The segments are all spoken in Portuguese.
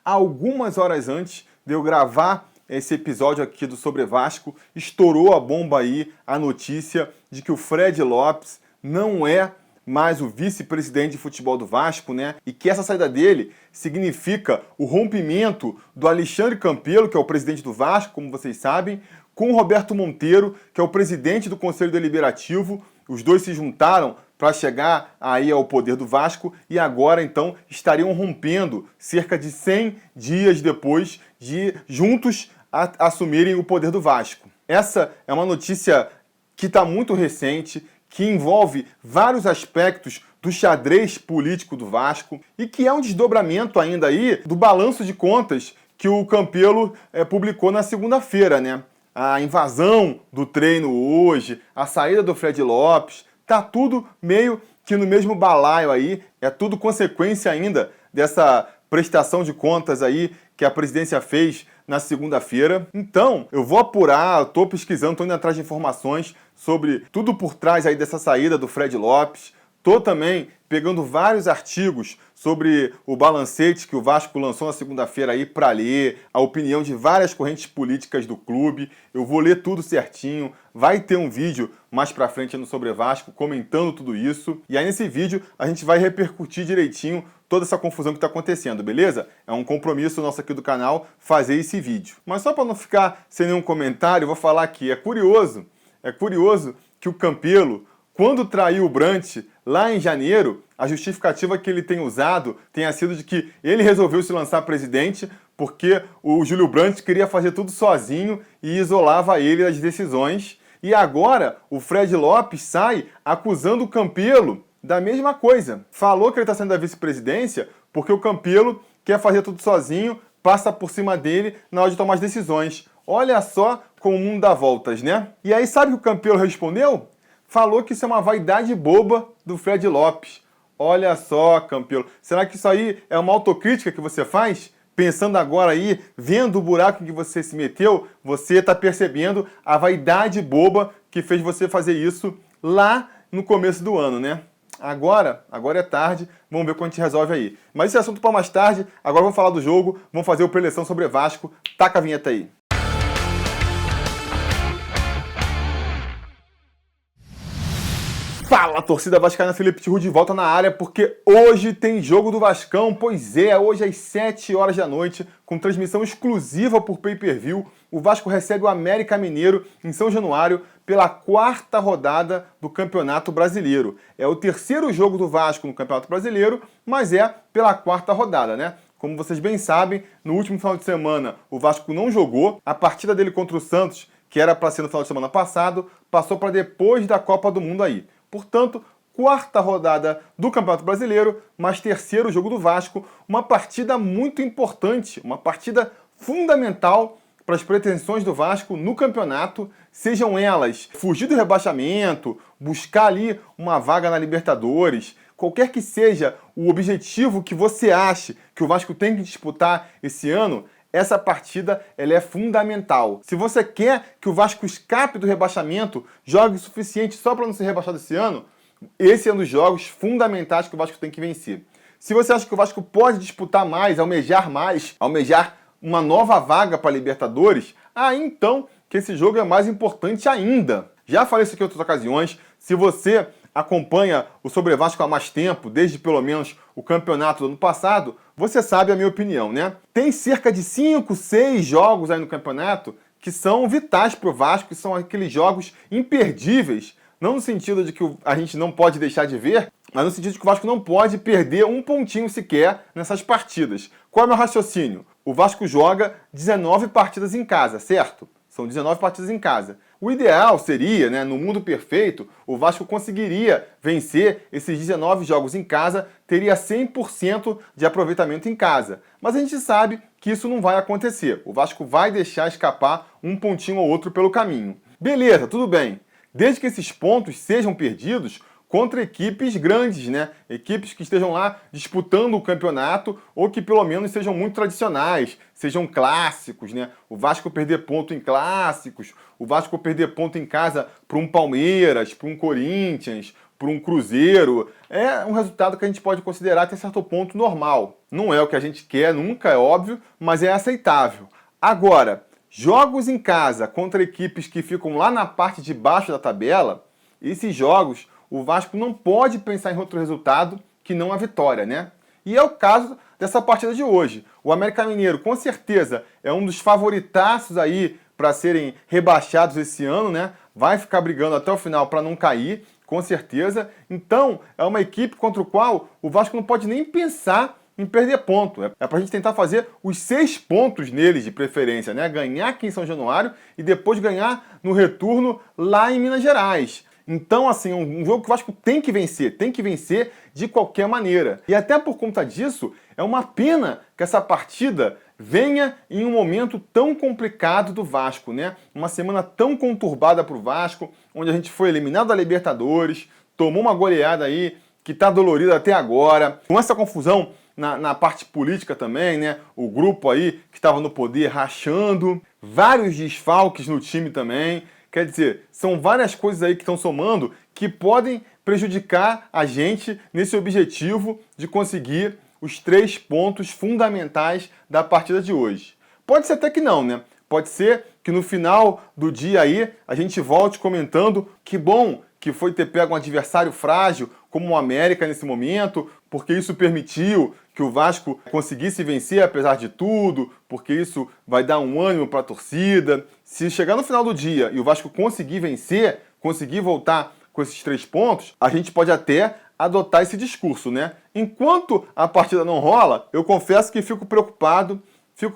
algumas horas antes de eu gravar esse episódio aqui do Sobre Vasco, estourou a bomba aí, a notícia de que o Fred Lopes não é mais o vice-presidente de futebol do Vasco, né? E que essa saída dele significa o rompimento do Alexandre Campelo, que é o presidente do Vasco, como vocês sabem, com o Roberto Monteiro, que é o presidente do Conselho Deliberativo. Os dois se juntaram para chegar aí ao poder do Vasco e agora, então, estariam rompendo cerca de 100 dias depois de juntos assumirem o poder do Vasco. Essa é uma notícia que está muito recente, que envolve vários aspectos do xadrez político do Vasco e que é um desdobramento ainda aí do balanço de contas que o Campelo publicou na segunda-feira, né? A invasão do treino hoje, a saída do Fred Lopes, tá tudo meio que no mesmo balaio aí, é tudo consequência ainda dessa prestação de contas aí que a presidência fez na segunda-feira. Então, eu vou apurar, estou pesquisando, estou indo atrás de informações sobre tudo por trás aí dessa saída do Fred Lopes. Estou também pegando vários artigos sobre o balancete que o Vasco lançou na segunda-feira aí para ler, a opinião de várias correntes políticas do clube. Eu vou ler tudo certinho, vai ter um vídeo mais para frente no Sobre Vasco comentando tudo isso. E aí nesse vídeo a gente vai repercutir direitinho toda essa confusão que está acontecendo, beleza? É um compromisso nosso aqui do canal fazer esse vídeo. Mas só para não ficar sem nenhum comentário, eu vou falar aqui, é curioso que o Campelo, quando traiu o Brant lá em janeiro, a justificativa que ele tem usado tenha sido de que ele resolveu se lançar presidente porque o Júlio Brandt queria fazer tudo sozinho e isolava ele das decisões. E agora o Fred Lopes sai acusando o Campelo da mesma coisa. Falou que ele está saindo da vice-presidência porque o Campelo quer fazer tudo sozinho, passa por cima dele na hora de tomar as decisões. Olha só como o mundo dá voltas, né? E aí sabe o que o Campelo respondeu? Falou que isso é uma vaidade boba do Fred Lopes. Olha só, Campelo, será que isso aí é uma autocrítica que você faz? Pensando agora aí, vendo o buraco em que você se meteu, você está percebendo a vaidade boba que fez você fazer isso lá no começo do ano, né? Agora é tarde, vamos ver como a gente resolve aí. Mas esse assunto para mais tarde, agora vamos falar do jogo, vamos fazer o preleção sobre Vasco. Taca a vinheta aí. Fala, torcida vascaína, Felipe Tiru de volta na área, porque hoje tem jogo do Vascão. Pois é, hoje às 7 horas da noite, com transmissão exclusiva por pay-per-view, o Vasco recebe o América Mineiro em São Januário pela 4ª rodada do Campeonato Brasileiro. É o 3º jogo do Vasco no Campeonato Brasileiro, mas é pela 4ª rodada, né? Como vocês bem sabem, no último final de semana o Vasco não jogou. A partida dele contra o Santos, que era para ser no final de semana passado, passou para depois da Copa do Mundo aí. Portanto, 4ª rodada do Campeonato Brasileiro, mas 3º jogo do Vasco, uma partida muito importante, uma partida fundamental para as pretensões do Vasco no campeonato, sejam elas fugir do rebaixamento, buscar ali uma vaga na Libertadores, qualquer que seja o objetivo que você ache que o Vasco tem que disputar esse ano, essa partida ela é fundamental. Se você quer que o Vasco escape do rebaixamento, jogue o suficiente só para não ser rebaixado esse ano, esse é um dos jogos fundamentais que o Vasco tem que vencer. Se você acha que o Vasco pode disputar mais, almejar uma nova vaga para a Libertadores, aí então que esse jogo é mais importante ainda. Já falei isso aqui em outras ocasiões, se você acompanha o Sobre Vasco há mais tempo, desde pelo menos o campeonato do ano passado, você sabe a minha opinião, né? Tem cerca de 5, 6 jogos aí no campeonato que são vitais para o Vasco, que são aqueles jogos imperdíveis, não no sentido de que a gente não pode deixar de ver, mas no sentido de que o Vasco não pode perder um pontinho sequer nessas partidas. Qual é o meu raciocínio? O Vasco joga 19 partidas em casa, certo? São 19 partidas em casa. O ideal seria, né, no mundo perfeito, o Vasco conseguiria vencer esses 19 jogos em casa, teria 100% de aproveitamento em casa. Mas a gente sabe que isso não vai acontecer. O Vasco vai deixar escapar um pontinho ou outro pelo caminho. Beleza, tudo bem. Desde que esses pontos sejam perdidos contra equipes grandes, né? Equipes que estejam lá disputando o campeonato ou que pelo menos sejam muito tradicionais, sejam clássicos, né? O Vasco perder ponto em clássicos, o Vasco perder ponto em casa para um Palmeiras, para um Corinthians, por um Cruzeiro. É um resultado que a gente pode considerar até certo ponto normal. Não é o que a gente quer, nunca é óbvio, mas é aceitável. Agora, jogos em casa contra equipes que ficam lá na parte de baixo da tabela, esses jogos o Vasco não pode pensar em outro resultado que não a vitória, né? E é o caso dessa partida de hoje. O América Mineiro, com certeza, é um dos favoritaços aí para serem rebaixados esse ano, né? Vai ficar brigando até o final para não cair, com certeza. Então, é uma equipe contra o qual o Vasco não pode nem pensar em perder ponto. É para a gente tentar fazer os 6 pontos neles de preferência, né? Ganhar aqui em São Januário e depois ganhar no retorno lá em Minas Gerais. Então, assim, um jogo que o Vasco tem que vencer de qualquer maneira. E até por conta disso, é uma pena que essa partida venha em um momento tão complicado do Vasco, né? Uma semana tão conturbada para o Vasco, onde a gente foi eliminado da Libertadores, tomou uma goleada aí que está dolorida até agora, com essa confusão na parte política também, né? O grupo aí que estava no poder rachando, vários desfalques no time também. Quer dizer, são várias coisas aí que estão somando que podem prejudicar a gente nesse objetivo de conseguir os 3 pontos fundamentais da partida de hoje. Pode ser até que não, né? Pode ser que no final do dia aí a gente volte comentando que bom que foi ter pego um adversário frágil como o América nesse momento, porque isso permitiu que o Vasco conseguisse vencer apesar de tudo, porque isso vai dar um ânimo para a torcida. Se chegar no final do dia e o Vasco conseguir vencer, conseguir voltar com esses 3 pontos, a gente pode até adotar esse discurso, né? Enquanto a partida não rola, eu confesso que fico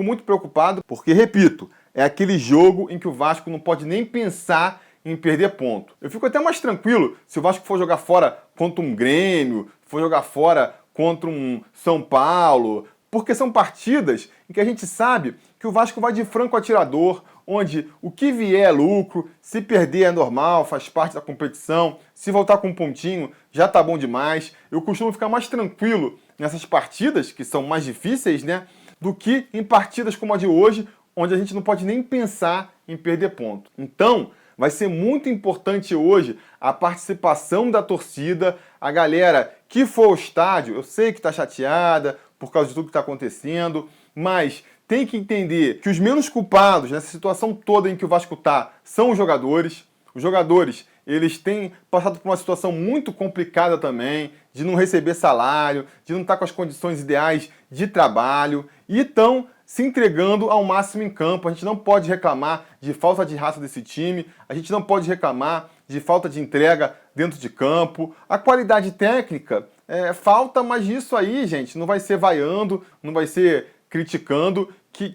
muito preocupado, porque, repito, é aquele jogo em que o Vasco não pode nem pensar em perder ponto. Eu fico até mais tranquilo se o Vasco for jogar fora contra um Grêmio, for jogar fora contra um São Paulo, porque são partidas em que a gente sabe que o Vasco vai de franco atirador, onde o que vier é lucro, se perder é normal, faz parte da competição, se voltar com um pontinho já tá bom demais. Eu costumo ficar mais tranquilo nessas partidas, que são mais difíceis, né, do que em partidas como a de hoje, onde a gente não pode nem pensar em perder ponto. Então, vai ser muito importante hoje a participação da torcida, a galera que for ao estádio. Eu sei que está chateada por causa de tudo que está acontecendo, mas tem que entender que os menos culpados nessa situação toda em que o Vasco está são os jogadores. Os jogadores, eles têm passado por uma situação muito complicada também, de não receber salário, de não estar com as condições ideais de trabalho, e estão se entregando ao máximo em campo. A gente não pode reclamar de falta de raça desse time, a gente não pode reclamar de falta de entrega dentro de campo. A qualidade técnica falta, mas isso aí, gente, não vai ser vaiando, não vai ser criticando que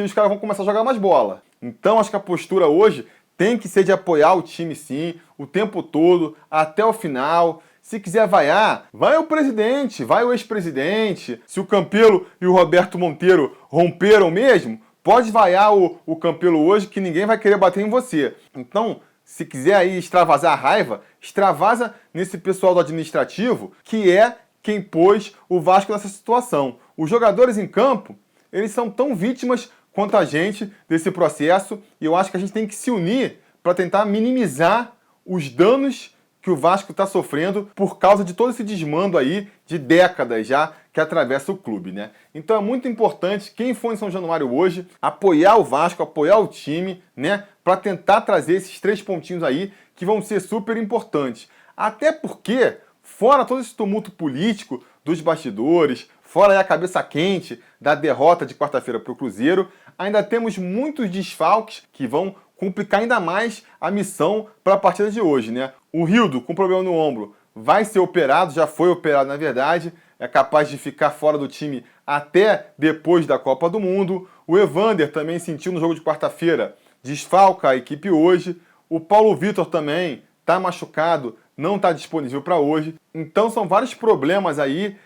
os caras vão começar a jogar mais bola. Então acho que a postura hoje tem que ser de apoiar o time sim, o tempo todo, até o final. Se quiser vaiar, vai o presidente, vai o ex-presidente. Se o Campelo e o Roberto Monteiro romperam mesmo, pode vaiar o Campelo hoje que ninguém vai querer bater em você. Então, se quiser aí extravasar a raiva, extravasa nesse pessoal do administrativo, que é quem pôs o Vasco nessa situação. Os jogadores em campo, eles são tão vítimas quanto a gente desse processo, e eu acho que a gente tem que se unir para tentar minimizar os danos que o Vasco está sofrendo por causa de todo esse desmando aí de décadas já que atravessa o clube, né? Então é muito importante, quem for em São Januário hoje, apoiar o Vasco, apoiar o time, né? Para tentar trazer esses 3 pontinhos aí que vão ser super importantes. Até porque, fora todo esse tumulto político dos bastidores, fora aí a cabeça quente da derrota de quarta-feira para o Cruzeiro, ainda temos muitos desfalques que vão complicar ainda mais a missão para a partida de hoje, né? O Rildo, com problema no ombro, vai ser operado, já foi operado na verdade, é capaz de ficar fora do time até depois da Copa do Mundo. O Evander também sentiu no jogo de quarta-feira, desfalca a equipe hoje. O Paulo Vitor também está machucado, não está disponível para hoje. Então são vários problemas aí,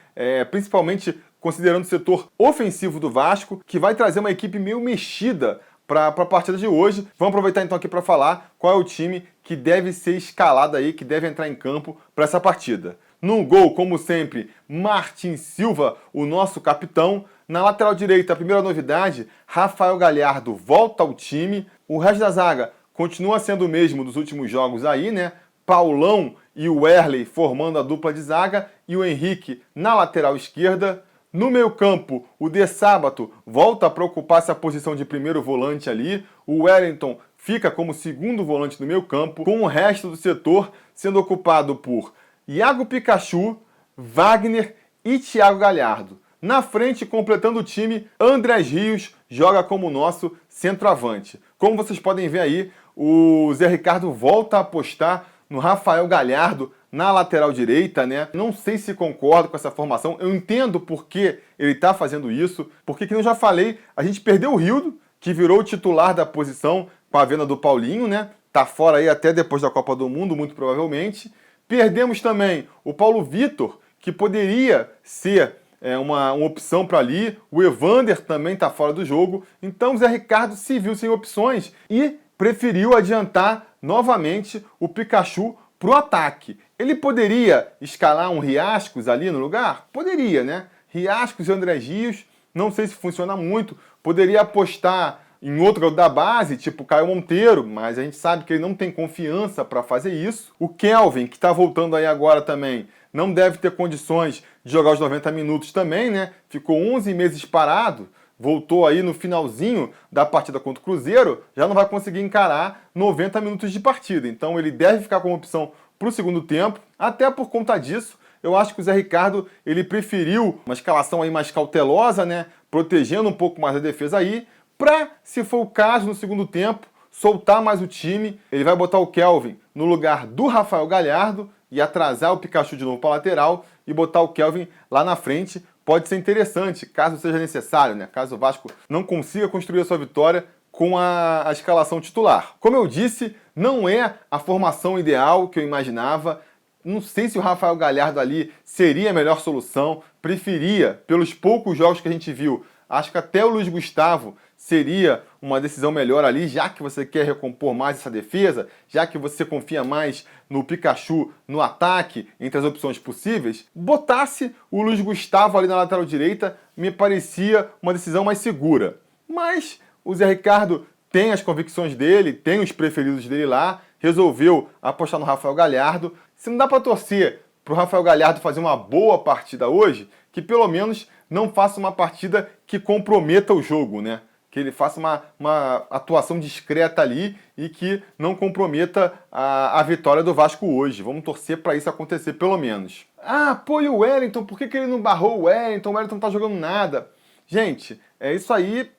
principalmente considerando o setor ofensivo do Vasco, que vai trazer uma equipe meio mexida para a partida de hoje. Vamos aproveitar então aqui para falar qual é o time que deve ser escalado aí, que deve entrar em campo para essa partida. No gol, como sempre, Martin Silva, o nosso capitão. Na lateral direita, a primeira novidade, Rafael Galhardo volta ao time. O resto da zaga continua sendo o mesmo dos últimos jogos aí, né? Paulão e o Wesley formando a dupla de zaga e o Henrique na lateral esquerda. No meio-campo, o De Sábato volta para ocupar essa posição de primeiro volante ali. O Wellington fica como segundo volante no meio-campo, com o resto do setor sendo ocupado por Iago Pikachu, Wagner e Thiago Galhardo. Na frente, completando o time, Andrés Rios joga como nosso centroavante. Como vocês podem ver aí, o Zé Ricardo volta a apostar no Rafael Galhardo na lateral direita, né? Não sei se concordo com essa formação. Eu entendo por que ele está fazendo isso, porque, como eu já falei, a gente perdeu o Rildo, que virou o titular da posição com a venda do Paulinho, né? Tá fora aí até depois da Copa do Mundo, muito provavelmente. Perdemos também o Paulo Vitor, que poderia ser uma opção para ali. O Evander também está fora do jogo. Então o Zé Ricardo se viu sem opções e preferiu adiantar novamente o Pikachu para o ataque. Ele poderia escalar um Riascos ali no lugar? Poderia, né? Riascos e Andrés Rios, não sei se funciona muito. Poderia apostar em outro da base, tipo Caio Monteiro, mas a gente sabe que ele não tem confiança para fazer isso. O Kelvin, que está voltando aí agora também, não deve ter condições de jogar os 90 minutos também, né? Ficou 11 meses parado, voltou aí no finalzinho da partida contra o Cruzeiro, já não vai conseguir encarar 90 minutos de partida. Então ele deve ficar como opção para o segundo tempo. Até por conta disso, eu acho que o Zé Ricardo ele preferiu uma escalação aí mais cautelosa, né? Protegendo um pouco mais a defesa aí, para, se for o caso, no segundo tempo, soltar mais o time. Ele vai botar o Kelvin no lugar do Rafael Galhardo e atrasar o Pikachu de novo para a lateral e botar o Kelvin lá na frente. Pode ser interessante, caso seja necessário, né? Caso o Vasco não consiga construir a sua vitória com a escalação titular. Como eu disse, não é a formação ideal que eu imaginava. Não sei se o Rafael Galhardo ali seria a melhor solução. Preferia, pelos poucos jogos que a gente viu, acho que até o Luiz Gustavo seria uma decisão melhor ali, já que você quer recompor mais essa defesa, já que você confia mais no Pikachu no ataque, entre as opções possíveis, botasse o Luiz Gustavo ali na lateral direita, me parecia uma decisão mais segura. Mas o Zé Ricardo tem as convicções dele, tem os preferidos dele lá, resolveu apostar no Rafael Galhardo. Se não dá para torcer para o Rafael Galhardo fazer uma boa partida hoje, que pelo menos não faça uma partida que comprometa o jogo, né? Que ele faça uma atuação discreta ali e que não comprometa a vitória do Vasco hoje. Vamos torcer para isso acontecer, pelo menos. Ah, pô, e o Wellington? Por que ele não barrou o Wellington? O Wellington não tá jogando nada. Gente, isso aí,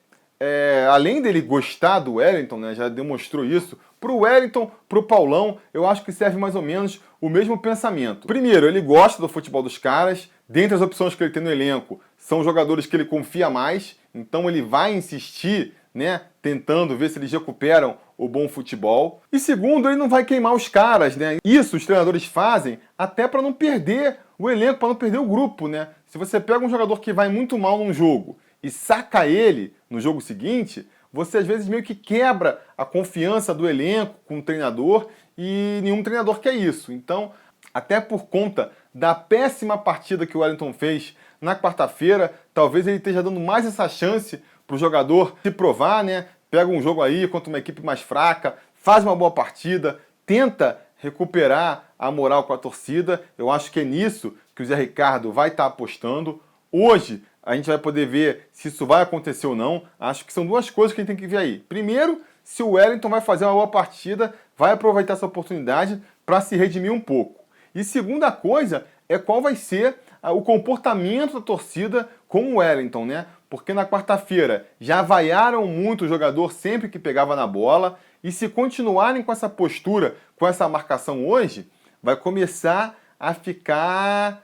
além dele gostar do Wellington, né, já demonstrou isso, pro Wellington, pro Paulão, eu acho que serve mais ou menos o mesmo pensamento. Primeiro, ele gosta do futebol dos caras. Dentre as opções que ele tem no elenco, são jogadores que ele confia mais, então ele vai insistir, né, tentando ver se eles recuperam o bom futebol. E segundo, ele não vai queimar os caras, né? Isso os treinadores fazem até para não perder o elenco, para não perder o grupo, né? Se você pega um jogador que vai muito mal num jogo e saca ele no jogo seguinte, você às vezes meio que quebra a confiança do elenco com o treinador e nenhum treinador quer isso. Então, até por conta da péssima partida que o Wellington fez na quarta-feira, talvez ele esteja dando mais essa chance para o jogador se provar, né? Pega um jogo aí contra uma equipe mais fraca, faz uma boa partida, tenta recuperar a moral com a torcida. Eu acho que é nisso que o Zé Ricardo vai estar apostando. Hoje a gente vai poder ver se isso vai acontecer ou não. Acho que são duas coisas que a gente tem que ver aí. Primeiro, se o Wellington vai fazer uma boa partida, vai aproveitar essa oportunidade para se redimir um pouco. E segunda coisa é qual vai ser o comportamento da torcida com o Wellington, né? Porque na quarta-feira já vaiaram muito o jogador sempre que pegava na bola, e se continuarem com essa postura, com essa marcação hoje, vai começar a ficar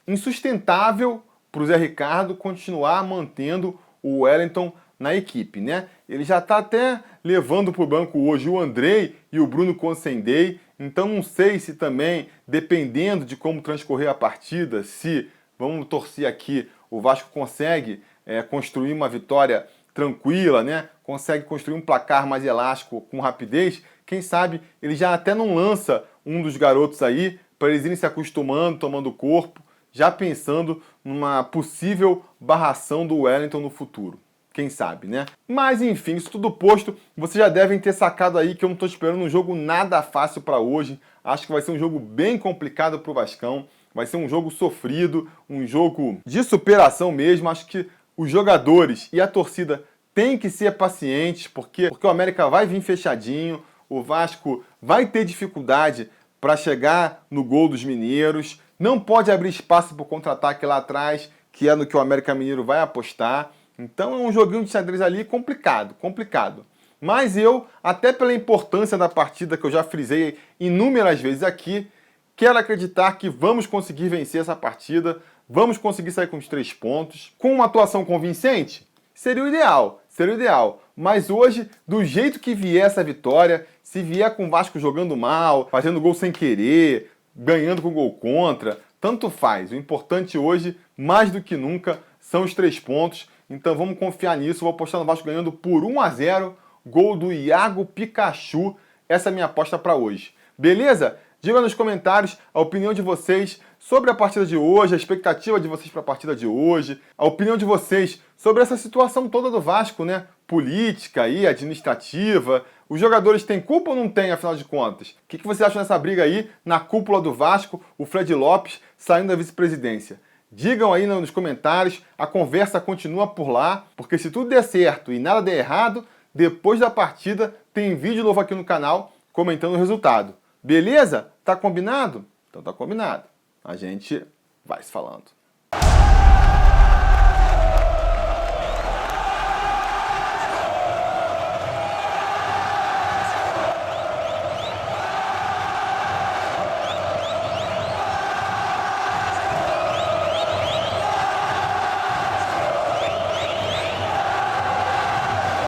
insustentável para o Zé Ricardo continuar mantendo o Wellington na equipe, né? Ele já está até levando para o banco hoje o Andrei e o Bruno Consendei, então não sei se também, dependendo de como transcorrer a partida, se, vamos torcer aqui, o Vasco consegue construir uma vitória tranquila, né? Consegue construir um placar mais elástico com rapidez, quem sabe ele já até não lança um dos garotos aí para eles irem se acostumando, tomando corpo, já pensando numa possível barração do Wellington no futuro. quem sabe, né? Mas enfim, isso tudo posto, vocês já devem ter sacado aí que eu não tô esperando um jogo nada fácil para hoje. Acho que vai ser um jogo bem complicado pro Vascão. Vai ser um jogo sofrido, um jogo de superação mesmo. Acho que os jogadores e a torcida têm que ser pacientes, porque o América vai vir fechadinho, o Vasco vai ter dificuldade para chegar no gol dos mineiros, não pode abrir espaço para o contra-ataque lá atrás, que é no que o América Mineiro vai apostar. Então é um joguinho de xadrez ali complicado, complicado. Mas eu, até pela importância da partida que eu já frisei inúmeras vezes aqui, quero acreditar que vamos conseguir vencer essa partida, vamos conseguir sair com os 3 pontos. Com uma atuação convincente, seria o ideal, seria o ideal. Mas hoje, do jeito que vier essa vitória, se vier com o Vasco jogando mal, fazendo gol sem querer, ganhando com gol contra, tanto faz. O importante hoje, mais do que nunca, são os 3 pontos. Então vamos confiar nisso. Vou apostar no Vasco ganhando por 1-0. Gol do Iago Pikachu. Essa é a minha aposta para hoje. Beleza? Diga nos comentários a opinião de vocês sobre a partida de hoje, a expectativa de vocês para a partida de hoje, a opinião de vocês sobre essa situação toda do Vasco, né? Política e administrativa. Os jogadores têm culpa ou não têm, afinal de contas? O que vocês acham dessa briga aí na cúpula do Vasco, o Fred Lopes saindo da vice-presidência? Digam aí nos comentários, a conversa continua por lá, porque se tudo der certo e nada der errado, depois da partida tem vídeo novo aqui no canal comentando o resultado. Beleza? Tá combinado? Então tá combinado. A gente vai se falando.